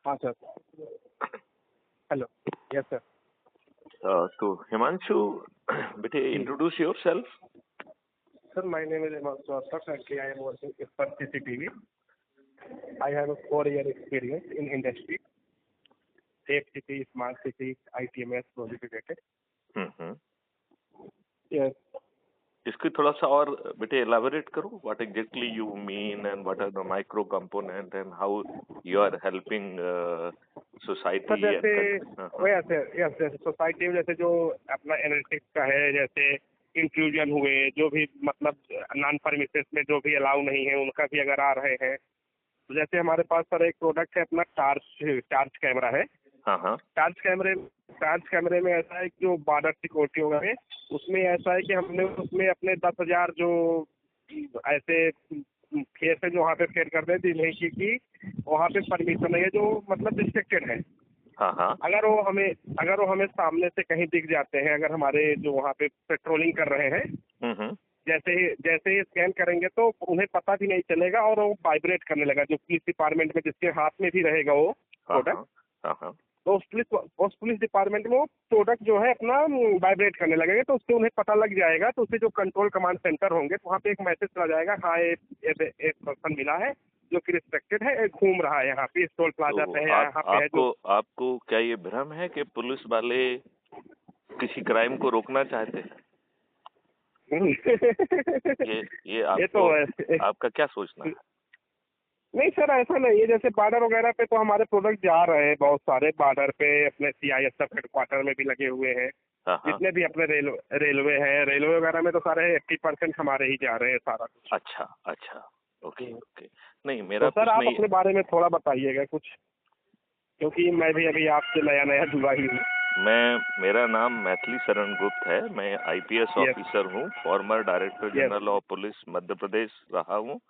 हाँ sir. Hello. Yes sir. तो हिमांशु, बेटे introduce your self. Sir, my name is Himanshu Asaf. Currently, I am working for CCTV. I have a 4-year experience in industry, safe city, smart city, ITMS project related. Yes. इसकी थोड़ा सा और बेटे elaborate करो. What exactly you mean and what are the micro component and how you are helping society. Sir जैसे society में जैसे जो अपना एनालिटिक्स का है, जैसे इंक्लूजन हुए, जो भी मतलब नॉन परमिसेस में जो भी अलाउ नहीं है उनका भी अगर आ रहे हैं, तो जैसे हमारे पास सर एक प्रोडक्ट है अपना टार्च कैमरा है. हाँ. टार्च कैमरे में ऐसा है कि जो बॉर्डर सिक्योरिटी होगा है, उसमें ऐसा है कि हमने उसमें अपने 10,000 जो ऐसे फेस है जो वहाँ पे फेड कर रहे थे नहीं कि वहाँ पे परमिशन है जो मतलब रिस्ट्रिक्टेड है. हाँ. अगर वो हमें सामने से कहीं दिख जाते हैं, अगर हमारे जो वहाँ पे पेट्रोलिंग कर रहे हैं, जैसे ही स्कैन करेंगे तो उन्हें पता भी नहीं चलेगा और वो वाइब्रेट करने लगा. जो पुलिस डिपार्टमेंट में जिसके हाथ में भी रहेगा वो प्रोडक्ट, तो उस पुलिस डिपार्टमेंट में वो प्रोडक्ट जो है अपना वाइब्रेट करने लगेगा, तो उससे उन्हें पता लग जाएगा. तो उससे जो कंट्रोल कमांड सेंटर होंगे तो वहाँ पे एक मैसेज चला जाएगा, हाँ एक पर्सन मिला है जो कि रिस्ट्रिक्टेड है, घूम रहा है यहाँ पे टोल प्लाजा पे है, यहाँ पे है. जो आपको क्या ये भ्रम है कि पुलिस वाले किसी क्राइम को रोकना चाहते हैं? ये आपका क्या सोचना है? नहीं सर, ऐसा नहीं है. जैसे बॉर्डर वगैरह पे तो हमारे प्रोडक्ट जा रहे हैं बहुत सारे. बॉर्डर पे अपने CISF हेडक्वार्टर में भी लगे हुए हैं. जितने भी अपने रेलवे है, रेलवे वगैरह में तो सारे 80% हमारे ही जा रहे हैं सारा कुछ. अच्छा. ओके. नहीं मेरा तो सर आप अपने बारे में थोड़ा बताइएगा कुछ, क्योंकि मैं भी अभी आपसे नया जुड़ा ही हूँ. मेरा नाम मैथिली शरण गुप्त है. मैं IPS ऑफिसर हूँ, former director general of police Madhya Pradesh रहा हूँ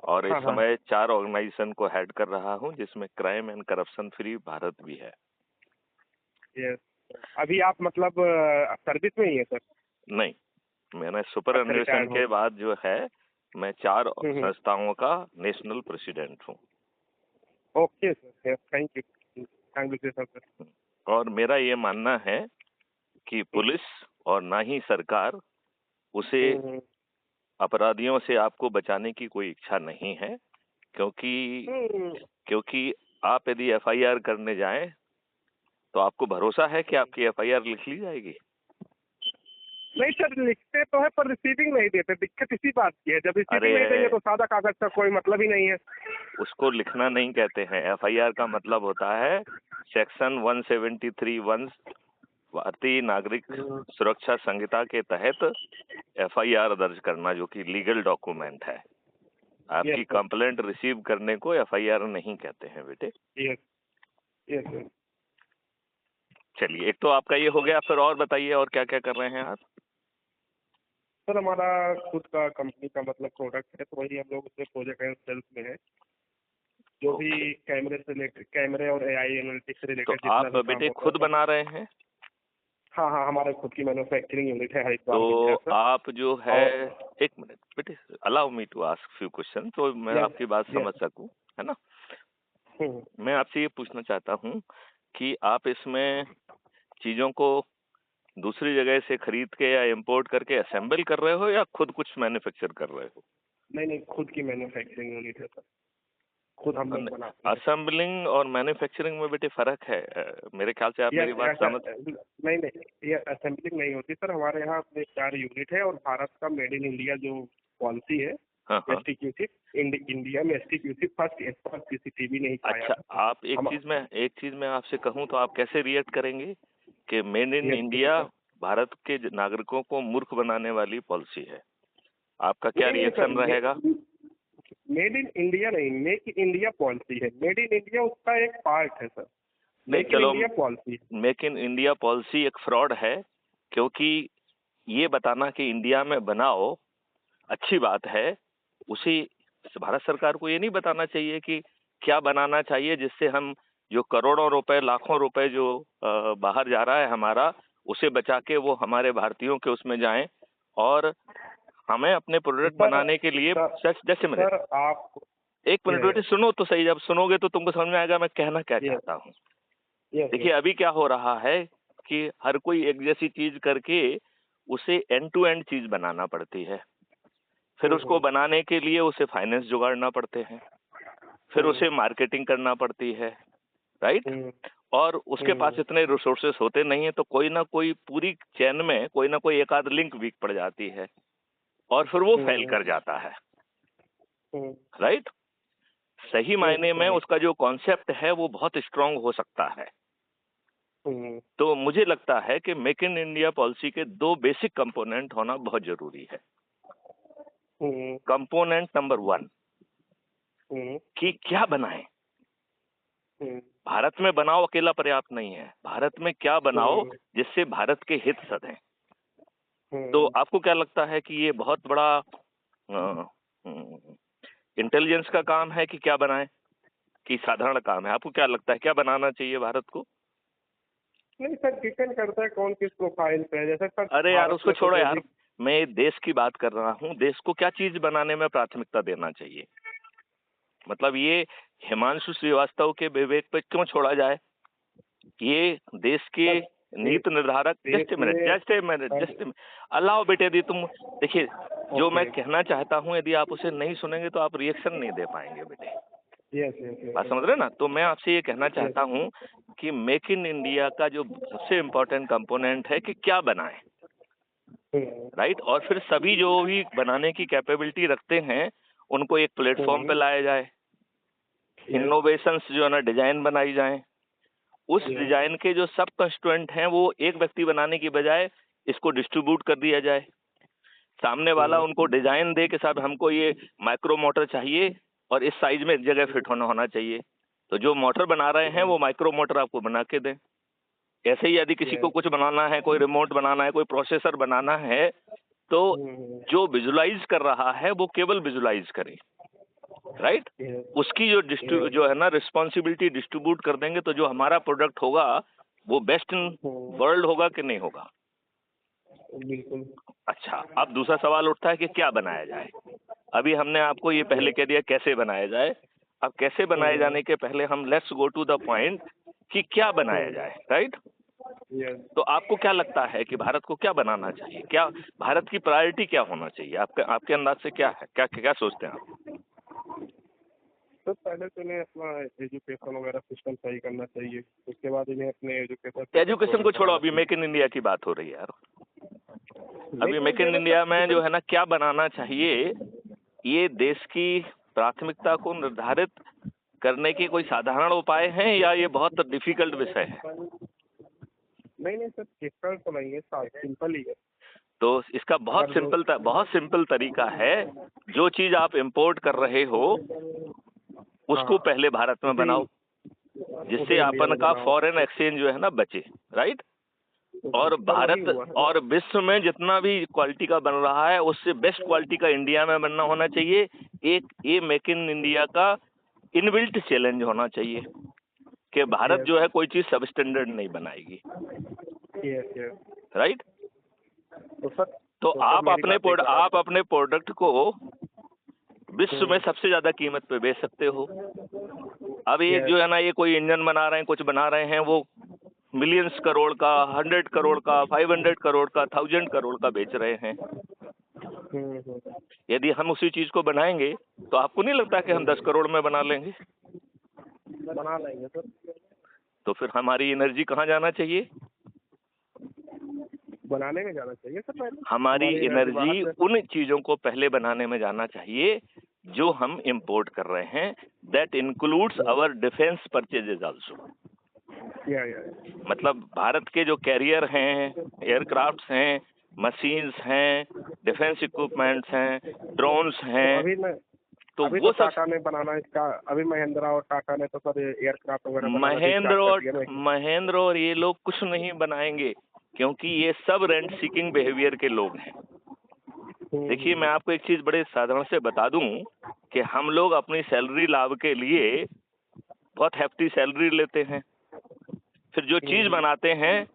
और इस समय 4 ऑर्गेनाइजेशन को हेड कर रहा हूँ, जिसमें crime and corruption free Bharat भी है. अभी आप मतलब सर्विस में ही है सर? नहीं, मैंने सुपरएनुएशन के बाद जो है मैं 4 संस्थाओं का नेशनल प्रेसिडेंट हूँ. Okay sir, thank you sir. और मेरा ये मानना है कि पुलिस और ना ही सरकार उसे अपराधियों से आपको बचाने की कोई इच्छा नहीं है, क्योंकि आप यदि FIR करने जाएं तो आपको भरोसा है कि आपकी FIR लिख ली जाएगी? नहीं सर, लिखते तो है पर रिसीविंग नहीं देते. दिक्कत इसी बात की है, जब रिसीविंग नहीं देंगे तो सादा कागज का कोई मतलब ही नहीं है. उसको लिखना नहीं कहते हैं. FIR का मतलब होता है सेक्शन 173(1) भारतीय नागरिक सुरक्षा संहिता के तहत FIR दर्ज करना, जो कि लीगल डॉक्यूमेंट है. आपकी कंप्लेंट रिसीव करने को FIR नहीं कहते हैं बेटे. चलिए, एक तो आपका ये हो गया. फिर और बताइए, और क्या क्या कर रहे हैं आप? सर हमारा खुद का कंपनी का मतलब प्रोडक्ट है, तो वही हम लोग उसमें प्रोजेक्ट एंड सेल्स में है, जो भी कैमरे से रिलेटेड, कैमरे और AI एनालिटिक्स से रिलेटेड. तो आप बेटे खुद बना रहे हैं? हाँ, हमारा खुद की मैन्युफैक्चरिंग यूनिट है हरिद्वार. तो आप जो है, एक मिनट बेटे, allow me to ask few question, तो मैं आपकी बात समझ सकूं, है ना? मैं आपसे ये पूछना चाहता हूँ कि आप इसमें चीजों को दूसरी जगह से खरीद के या इंपोर्ट करके असेंबल कर रहे हो या खुद कुछ मैन्युफैक्चर कर रहे हो? नहीं, खुद की मैन्युफैक्चरिंग यूनिट है सर, खुद हम लोग बनाते हैं. असेंबलिंग और मैन्युफैक्चरिंग में बेटे फर्क है, मेरे ख्याल से आप मेरी बात समझ. नहीं, ये असेंबलिंग नहीं होती सर. हमारे यहाँ 4 यूनिट है और भारत का मेड इन इंडिया जो पॉलिसी है, STQC, इंडिया में STQC फर्स्ट CCTV नहीं पाया. अच्छा, आप एक चीज में आपसे कहूँ तो आप कैसे रिएक्ट करेंगे कि मेड इन इंडिया भारत के नागरिकों को मूर्ख बनाने वाली पॉलिसी है? आपका क्या रिएक्शन रहेगा? मेड इन इंडिया नहीं, मेक इन इंडिया पॉलिसी है. मेड इन इंडिया उसका एक पार्ट है sir. Make in India policy एक फ्रॉड है, क्योंकि ये बताना कि इंडिया में बनाओ अच्छी बात है, उसी भारत सरकार को ये नहीं बताना चाहिए कि क्या बनाना चाहिए जिससे हम जो करोड़ों रुपए, लाखों रुपए जो बाहर जा रहा है हमारा, उसे बचा के वो हमारे भारतीयों के उसमें जाएं और हमें अपने प्रोडक्ट बनाने के लिए. जैसे सर एक मिनट बेटे सुनो तो सही, जब सुनोगे तो तुमको समझ में आएगा मैं कहना क्या चाहता हूँ। देखिए अभी क्या हो रहा है कि हर कोई एक जैसी चीज करके उसे एंड टू एंड चीज बनाना पड़ती है, फिर उसको बनाने के लिए उसे फाइनेंस जुगाड़ना पड़ते हैं, फिर उसे मार्केटिंग करना पड़ती है, राइट। और उसके पास इतने रिसोर्सेस होते नहीं है, तो कोई ना कोई पूरी चेन में कोई ना कोई एक आध लिंक वीक पड़ जाती है और फिर वो फेल कर जाता है, राइट। सही मायने में उसका जो कॉन्सेप्ट है वो बहुत स्ट्रांग हो सकता है। तो मुझे लगता है कि मेक इन इंडिया पॉलिसी के 2 बेसिक कंपोनेंट होना बहुत जरूरी है। कंपोनेंट नंबर 1 कि क्या बनाएं। भारत में बनाओ अकेला पर्याप्त नहीं है, भारत में क्या बनाओ जिससे भारत के हित सधें। तो आपको क्या लगता है कि ये बहुत बड़ा इंटेलिजेंस का काम है कि क्या बनाएं, कि साधारण काम है? आपको क्या लगता है क्या बनाना चाहिए भारत को? नहीं सर, डिपेंड करता है कौन किस प्रोफाइल पे है। जैसे सर, अरे यार उसको छोड़ो यार, मैं देश की बात कर रहा हूँ। देश को क्या चीज बनाने में प्राथमिकता देना चाहिए? मतलब ये हिमांशु श्रीवास्तव के विवेक पे क्यों छोड़ा जाए? ये देश के नीति निर्धारक जस्ट मिनट अल्लाह बेटे दी तुम देखिए, जो मैं कहना चाहता हूँ यदि आप उसे नहीं सुनेंगे तो आप रिएक्शन नहीं दे पाएंगे बेटे। बात समझ रहे ना? तो मैं आपसे ये कहना चाहता हूँ कि मेक इन इंडिया का जो सबसे इम्पोर्टेंट कंपोनेंट है कि क्या बनाएं, राइट। और फिर सभी जो भी बनाने की कैपेबिलिटी रखते हैं उनको एक प्लेटफॉर्म पे लाया जाए, इनोवेशंस जो है ना डिजाइन बनाई जाए, उस डिजाइन के जो सब कंस्टिट्यूएंट हैं वो एक व्यक्ति बनाने की बजाय इसको डिस्ट्रीब्यूट कर दिया जाए। सामने वाला उनको डिजाइन दे कि साहब हमको ये माइक्रो मोटर चाहिए और इस साइज में एक जगह फिट होना चाहिए, तो जो मोटर बना रहे हैं वो माइक्रो मोटर आपको बना के दें। ऐसे ही यदि किसी को कुछ बनाना है, कोई रिमोट बनाना है, कोई प्रोसेसर बनाना है, तो जो विजुलाइज कर रहा है वो केवल विजुलाइज करे, राइट। उसकी जो है ना रिस्पॉन्सिबिलिटी डिस्ट्रीब्यूट कर देंगे तो जो हमारा प्रोडक्ट होगा वो बेस्ट इन वर्ल्ड होगा कि नहीं होगा? बिल्कुल। अच्छा, अब दूसरा सवाल उठता है कि क्या बनाया जाए। अभी हमने आपको ये पहले कह दिया कैसे बनाया जाए। अब कैसे बनाए जाने के पहले हम let's go to the point कि क्या बनाया जाए, राइट। तो आपको क्या लगता है कि भारत को क्या बनाना चाहिए? क्या भारत की प्रायोरिटी क्या होना चाहिए? आपके अंदाज से क्या है? क्या सोचते हैं आप? तो पहले तो इन्हें अपना एजुकेशन वगैरह सिस्टम सही करना चाहिए, उसके बाद इन्हें अपने एजुकेशन को छोड़ो, अभी मेक इन इंडिया की बात हो रही है यार। अभी मेक इन इंडिया में जो है ना क्या बनाना चाहिए, ये देश की प्राथमिकता को निर्धारित करने के कोई साधारण उपाय हैं या ये बहुत डिफिकल्ट विषय है? नहीं सर, डिफिकल्ट तो नहीं है, सिंपल ही है। तो इसका बहुत सिंपल तरीका है। जो चीज आप इंपोर्ट कर रहे हो उसको पहले भारत में बनाओ, जिससे अपन का फॉरेन एक्सचेंज जो है ना बचे, राइट। और भारत और विश्व में जितना भी क्वालिटी का बन रहा है उससे बेस्ट क्वालिटी का इंडिया में बनना होना चाहिए। एक ये मेक इन इंडिया का इनबिल्ट चैलेंज होना चाहिए कि भारत जो है कोई चीज सब स्टैंडर्ड नहीं बनाएगी, राइट। तो आप अपने प्रोडक्ट को विश्व में सबसे ज्यादा कीमत पे बेच सकते हो। अब ये जो है ना ये कोई इंजन बना रहे हैं, कुछ बना रहे हैं, वो मिलियंस करोड़ का, 100 करोड़ का, 500 करोड़ का, 1000 करोड़ का बेच रहे हैं। यदि हम उसी चीज को बनाएंगे तो आपको नहीं लगता कि हम 10 करोड़ में बना लेंगे सर। तो फिर हमारी एनर्जी कहाँ जाना चाहिए? बनाने में जाना चाहिए सर। हमारी एनर्जी उन चीजों को पहले बनाने में जाना चाहिए जो हम इंपोर्ट कर रहे हैं। That includes our defence purchases also. मतलब भारत के जो कैरियर हैं, एयरक्राफ्ट्स हैं, मशीन्स हैं, डिफेंस इक्विपमेंट्स हैं, ड्रोन्स हैं, तो अभी वो तो टाटा ने बनाना इसका, अभी महिंद्रा और टाटा ने तो सर एयरक्राफ्ट वगैरह महेंद्र और ये लोग कुछ नहीं बनाएंगे क्योंकि ये सब रेंट सीकिंग बिहेवियर के लोग हैं। देखिए मैं आपको एक चीज बड़े साधारण से बता दूं कि हम लोग अपनी सैलरी लाभ के लिए बहुत हैफ्टी सैलरी लेते हैं, फिर जो चीज बनाते हैं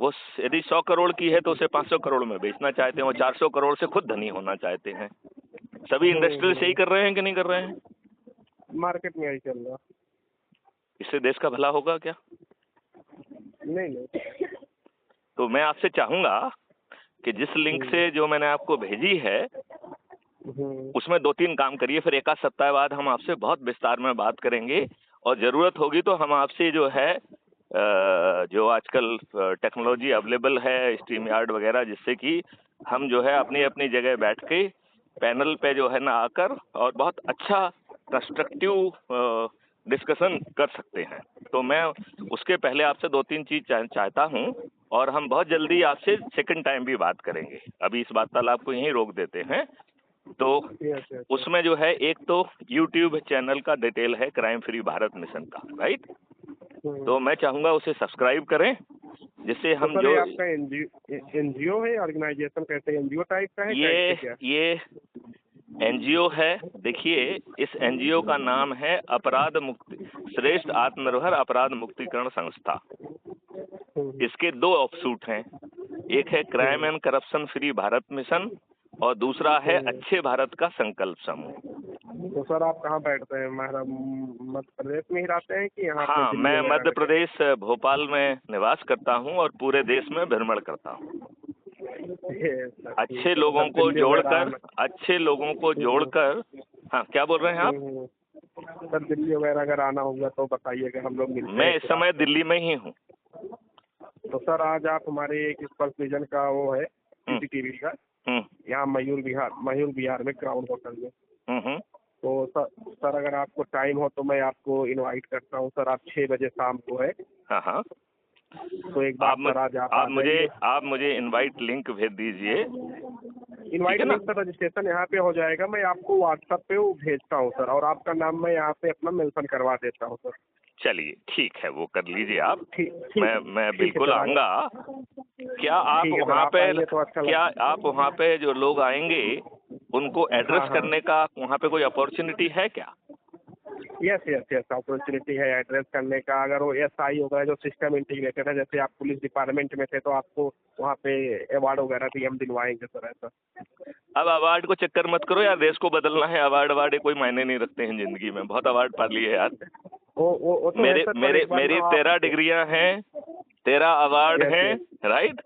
वो यदि 100 करोड़ की है तो उसे 500 करोड़ में बेचना चाहते हैं, वो 400 करोड़ से खुद धनी होना चाहते हैं। सभी इंडस्ट्रियल से ही कर रहे हैं कि नहीं कर रहे हैं? मार्केट में यही चल रहा। इससे देश का भला होगा क्या? नहीं। तो मैं आपसे चाहूंगा कि जिस लिंक से जो मैंने आपको भेजी है उसमें 2-3 काम करिए, फिर एक आध सप्ताह बाद हम आपसे बहुत विस्तार में बात करेंगे, और जरूरत होगी तो हम आपसे जो है जो आजकल टेक्नोलॉजी अवेलेबल है, स्ट्रीम यार्ड वगैरह, जिससे कि हम जो है अपनी अपनी जगह बैठ के पैनल पे जो है ना आकर और बहुत अच्छा कंस्ट्रक्टिव डिस्कशन कर सकते हैं। तो मैं उसके पहले आपसे 2-3 चीज चाहता हूं, और हम बहुत जल्दी आपसे सेकंड टाइम भी बात करेंगे। अभी इस वार्तालाप को यहीं रोक देते हैं। तो उसमें जो है एक तो YouTube चैनल का डिटेल है, क्राइम फ्री भारत मिशन का, राइट? तो मैं चाहूंगा उसे सब्सक्राइब करें, जिससे हम जो आपका एनजीओ है, ऑर्गेनाइजेशन कैसे, एनजीओ टाइप का है? ये एनजीओ है। देखिए, इस एनजीओ का नाम है अपराध मुक्ति श्रेष्ठ आत्मनिर्भर अपराध मुक्तिकरण संस्था। इसके 2 ऑफशूट हैं, एक है crime and corruption free Bharat mission और दूसरा है अच्छे भारत का संकल्प समूह। तो सर आप कहाँ बैठते हैं? मध्य प्रदेश में ही रहते हैं कि यहाँ? हाँ, मैं मध्य प्रदेश भोपाल में निवास करता हूँ और पूरे देश में भ्रमण करता हूँ। अच्छे लोगों को जोड़कर हाँ, क्या बोल रहे हैं आप? सर दिल्ली वगैरह अगर आना होगा तो बताइएगा, हम लोग मिलते हैं। मैं इस समय दिल्ली में ही हूँ। तो सर आज आप हमारे एक स्पर्श विजन का वो है CCTV का, यहाँ मयूर विहार में क्राउन होटल में। तो सर अगर आपको टाइम हो तो मैं आपको इनवाइट करता हूँ सर। आप 6 बजे शाम को है। हाँ। तो एक बार आप मुझे इनवाइट लिंक भेज दीजिए। इनवाइट लिंक सर रजिस्ट्रेशन यहाँ पे हो जाएगा, मैं आपको व्हाट्सएप पे वो भेजता हूँ सर, और आपका नाम मैं यहाँ पे अपना मेंशन करवा देता हूँ सर। चलिए ठीक है, वो कर लीजिए आप। मैं बिल्कुल आऊंगा। क्या आप वहाँ पे जो लोग आएंगे उनको एड्रेस करने का वहाँ पे कोई अपॉर्चुनिटी है क्या? यस अपॉर्चुनिटी है एड्रेस करने का। अगर वो SI वगैरह जो सिस्टम इंटीग्रेटेड है, जैसे आप पुलिस डिपार्टमेंट में थे तो आपको वहाँ पे अवार्ड वगैरह भी हम दिलवाएंगे सर। ऐसा अब अवार्ड को चक्कर मत करो यार, देश को बदलना है। अवार्ड कोई मायने नहीं रखते हैं जिंदगी में। बहुत अवार्ड पा लिए यार। वो तो मेरी 13 डिग्रियां हैं, 13 अवार्ड हैं, राइट?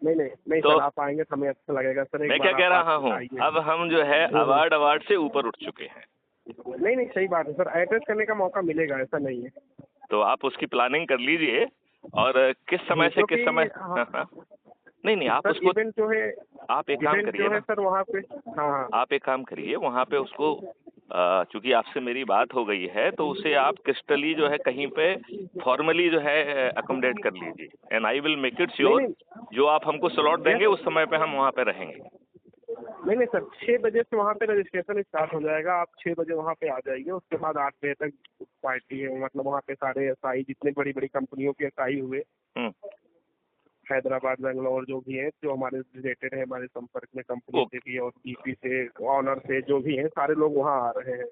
नहीं तो सर आप आएंगे तो हमें अच्छा लगेगा सर। मैं क्या कह रहा हूँ, अब हम जो है अवार्ड से ऊपर उठ चुके हैं। नहीं सही बात है सर, एड्रेस करने का मौका मिलेगा, ऐसा नहीं है। तो आप उसकी प्लानिंग कर लीजिए, और किस समय से किस समय। नहीं आप उसको इवेंट जो है, आप एक काम करिए ना सर वहाँ पे। हाँ आप एक काम करिए, वहाँ पे उसको चूंकि आपसे मेरी बात हो गई है तो उसे आप क्रिस्टली जो है कहीं पे फॉर्मली जो है अकोमोडेट कर लीजिए, and I will make it sure जो आप हमको स्लॉट देंगे उस समय पे हम वहाँ पे रहेंगे। नहीं सर, 6 बजे से वहाँ पे रजिस्ट्रेशन स्टार्ट हो जाएगा। आप 6 बजे वहाँ पे आ जाइए। उसके बाद 8 बजे तक पार्टी है। मतलब वहाँ पे सारे SI जितने बड़ी कंपनियों के SI हुए, हैदराबाद बेंगलोर जो भी है, जो हमारे रिलेटेड है, हमारे संपर्क में कंपनी से भी और DP से ऑनर से जो भी हैं, सारे लोग वहाँ आ रहे हैं।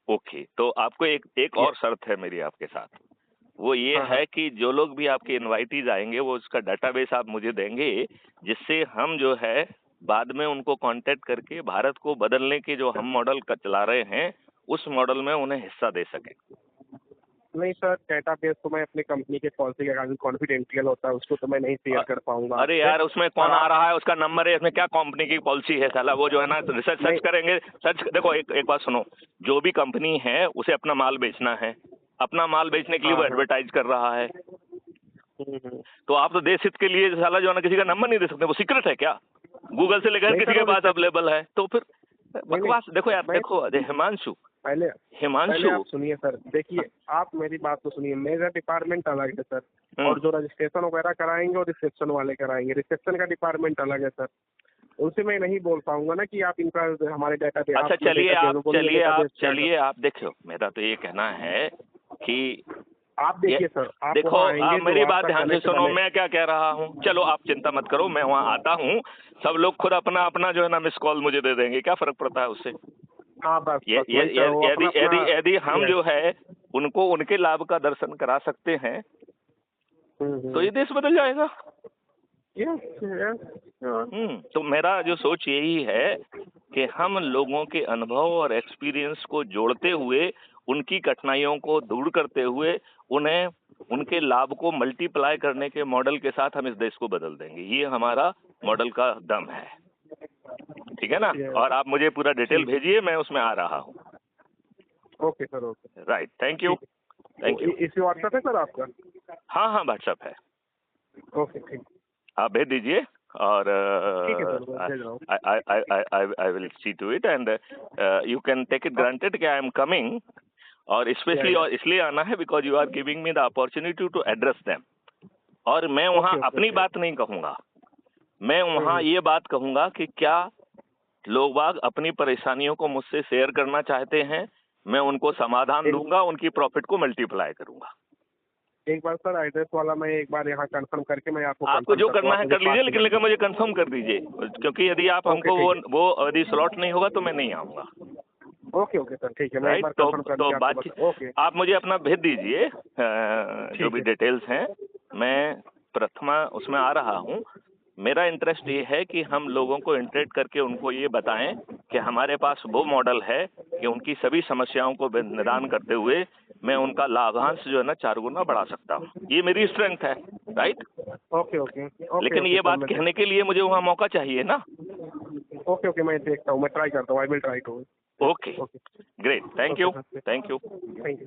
ओके, तो आपको एक और शर्त है मेरी आपके साथ। वो ये है कि जो लोग भी आपके इनवाइटीज आएंगे वो उसका डाटाबेस आप मुझे देंगे, जिससे हम जो है बाद में उनको कांटेक्ट करके भारत को बदलने के जो हम मॉडल का चला रहे हैं उस मॉडल में उन्हें हिस्सा दे सकें। नहीं सर, डेटाबेस तो मैं अपनी कंपनी के पॉलिसी के कारण कॉन्फिडेंशियल होता है, उसको तो मैं नहीं शेयर कर पाऊंगा। अरे यार, उसमें कौन आ रहा है, उसका नंबर है, इसमें क्या कंपनी की पॉलिसी है साला? वो जो है ना रिसर्च सर्च करेंगे। देखो एक बात सुनो, जो भी कंपनी है उसे अपना माल बेचना है, अपना माल बेचने के लिए वो एडवर्टाइज कर रहा है। तो आप तो देश हित के लिए साला जो है ना किसी का नंबर नहीं दे सकते। वो सीक्रेट है क्या? गूगल से लेकर किसी के पास अवेलेबल है? तो फिर बकवास। देखो यार, देखो हिमांशु पहले आप सुनिए सर। देखिए आप मेरी बात तो सुनिए। मेरा डिपार्टमेंट अलग है सर, और जो रजिस्ट्रेशन वगैरह कराएंगे और रिसेप्शन वाले कराएंगे। रिसेप्शन का डिपार्टमेंट अलग है सर, उनसे मैं नहीं बोल पाऊंगा ना कि आप इनका हमारे डाटा पे। अच्छा चलिए आप देखो, मेरा तो ये कहना है कि आप देखिए सर, आप देखो आप मेरी बात ध्यान से सुनो, मैं क्या कह रहा हूँ। चलो आप चिंता मत करो, मैं वहाँ आता हूँ। सब लोग खुद अपना अपना जो है ना मिस कॉल मुझे दे देंगे, क्या फर्क पड़ता है उससे? यदि हम जो है उनको उनके लाभ का दर्शन करा सकते हैं तो ये देश बदल जाएगा। तो मेरा जो सोच यही है कि हम लोगों के अनुभव और एक्सपीरियंस को जोड़ते हुए, उनकी कठिनाइयों को दूर करते हुए, उन्हें उनके लाभ को मल्टीप्लाई करने के मॉडल के साथ हम इस देश को बदल देंगे। ये हमारा मॉडल का दम है, ठीक है ना? और आप मुझे पूरा डिटेल भेजिए, मैं उसमें आ रहा हूँ। Okay sir, okay, right, thank you, thank you. इसी व्हाट्सएप है सर आपका? हाँ हाँ, व्हाट्सएप है। ओके, ठीक, आप भेज दीजिए और I will see to it and you can take it granted कि आई एम कमिंग, और स्पेशली और इसलिए आना है because you are giving me the opportunity to address them. और मैं वहाँ अपनी बात नहीं कहूँगा, मैं वहाँ ये बात कहूँगा कि क्या लोग बाग अपनी परेशानियों को मुझसे शेयर करना चाहते हैं, मैं उनको समाधान दूंगा, उनकी प्रॉफिट को मल्टीप्लाई करूंगा। एक बार सर एड्रेस वाला मैं एक बार यहाँ कंफर्म करके मैं आपको जो करना है कर लीजिए, लेकिन मुझे कंफर्म कर दीजिए, क्योंकि यदि आप हमको वो यदि स्लॉट नहीं होगा तो मैं नहीं आऊंगा। ओके ओके सर, ठीक है, मैं एक बार कंफर्म करके तो बातचीत आप मुझे अपना भेज दीजिए, जो भी डिटेल्स हैं, मैं प्रथमा उसमें आ रहा हूँ। मेरा इंटरेस्ट ये है कि हम लोगों को इंटरेक्ट करके उनको ये बताएं कि हमारे पास वो मॉडल है कि उनकी सभी समस्याओं को निदान करते हुए मैं उनका लाभांश जो है ना 4 गुना बढ़ा सकता हूँ। ये मेरी स्ट्रेंथ है, राइट? ओके ओके, लेकिन ये बात कहने के लिए मुझे वहाँ मौका चाहिए ना। ओके ओके, मैं देखता हूँ, मैं ट्राई करता हूँ, I will try to. Okay, great, thank you, thank you. Thank you.